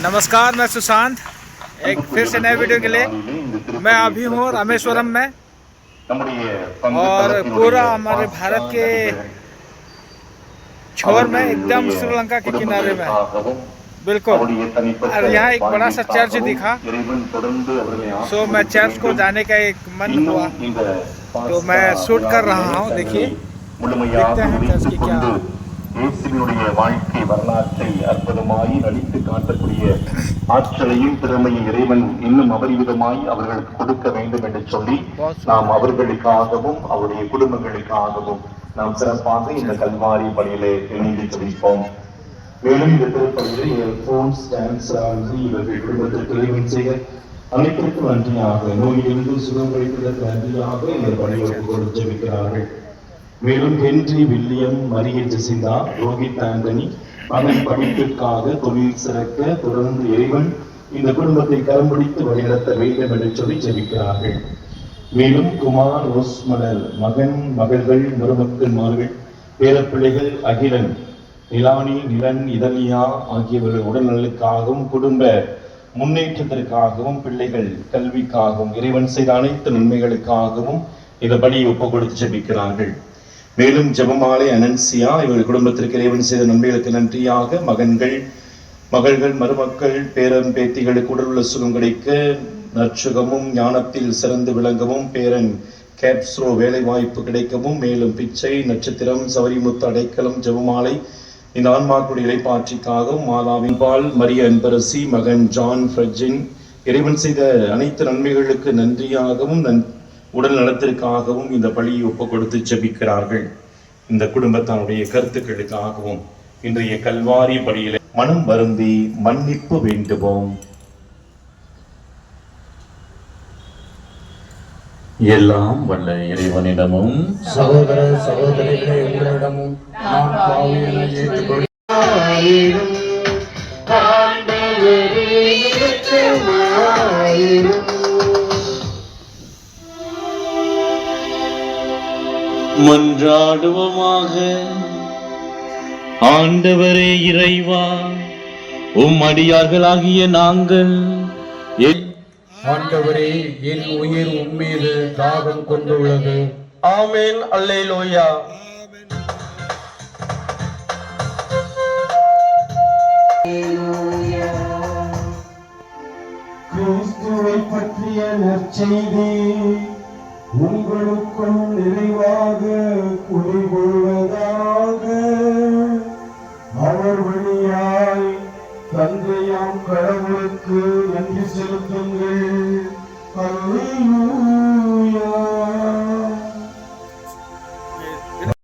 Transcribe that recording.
नमस्कार, मैं सुशांत एक फिर से नए वीडियो के लिए। मैं अभी हूँ रामेश्वरम में और पूरा हमारे भारत के छोर में एकदम श्रीलंका के किनारे में बिल्कुल। और यहाँ एक बड़ा सा चर्च दिखा, सो मैं चर्च को जाने का एक मन हुआ तो मैं शूट कर रहा हूँ। देखिए, देखते हैं चर्च की क्या இயேசுவினுடைய வாழ்க்கை வரலாற்றை அற்புதமாய் நடித்து காட்டக்கூடிய ஆற்றலையும் திறமையும் இறைவன் இன்னும் அபரிவிதமாய் அவர்களுக்கு கொடுக்க வேண்டும் என்று சொல்லி நாம் அவர்களுக்காகவும் அவருடைய குடும்பங்களுக்காகவும் நாம் சிறப்பாக இந்த கல்வாரி பணியிலே இணைந்து ஜெபிப்போம். மேலும் இந்த திருப்பணியில் இவர்கள் குடும்பத்திற்கு இறைவன் செய்ய அனைத்திற்கும் நன்றியாக நோயிலிருந்து சுகம் கிடைப்பதற்கு நன்றியாக இந்த பணியை கொடுத்து ஜெபிக்கிறார்கள். மேலும் ஹென்றி வில்லியம், மரிய ஜெசிந்தா, ரோஹித் ஆண்டனி மகன் படிப்பிற்காக தொழில் சிறக்க தொடர்ந்து இறைவன் இந்த குடும்பத்தை கரம் பிடித்து வழிநடத்த வேண்டும் என்று சொல்லி ஜெபிக்கிறார்கள். மேலும் குமார், ரோஸ்மலர், மகன், மகள்கள், மருமக்கள்மார்கள், பேரப்பிள்ளைகள் அகிலன், நிலானி, நிலன், இதழியா ஆகியவர்கள் உடல்நலுக்காகவும் குடும்ப முன்னேற்றத்திற்காகவும் பிள்ளைகள் கல்விக்காகவும் இறைவன் செய்த அனைத்து நன்மைகளுக்காகவும் இந்த பணியை ஒப்பு கொடுத்து ஜெபிக்கிறார்கள். மேலும் ஜெபமாலை அனன்சியா இவர்கள் குடும்பத்திற்கு இறைவன் செய்த நன்மைகளுக்கு நன்றியாக மகன்கள், மகள்கள், மருமக்கள், பேரன் பேத்திகளுக்கு உடலுள்ள சுகம் கிடைக்க நற்சுகமும் ஞானத்தில் சிறந்து விளங்கவும் பேரன் கேப்ஸ்ரோ வேலை வாய்ப்பு கிடைக்கவும் மேலும் பிச்சை நட்சத்திரம் சவரிமுத்து அடைக்கலம் ஜெபமாலை இந்த ஆன்மாக்குடைய இலைப்பாற்றிக்காகவும் மாதாவின் பால் மரிய அன்பரசி மகன் ஜான் ஃப்ரெட்ஜின் இறைவன் செய்த அனைத்து நன்மைகளுக்கு நன்றியாகவும் உடல் நலத்திற்காகவும் இந்த பலியை ஒப்பு கொடுத்து ஜெபிக்கிறார்கள். இந்த குடும்பத்தாருடைய கருத்துக்களுக்காகவும் இன்றைய கல்வாரி பலியிலே மனம் வருந்தி மன்னிப்பு வேண்டுவோம். எல்லாம் வல்ல இறைவனிடமும் சகோதர சகோதரிகளை உங்களிடமும் நான் பாவியனை ஏற்றுக்கொள்கிறேன். மன்றாடுவோமாக. ஆண்டவரே இறைவா, உம் அடியார்களாகிய நாங்கள் ஆண்டவரே, என் உயிர் உம்மீது தாகம் கொண்டுள்ளது. ஆமென். அல்லேலூயா. கிறிஸ்துவை பற்றிய நற்செய்தி உங்களுக்குள் நிறைவாக குடிகொள்வதாக. அவர் வழியாய் தந்தையாம் கடவுளுக்கு நன்றி செலுத்துங்கள். அல்லேலூயா.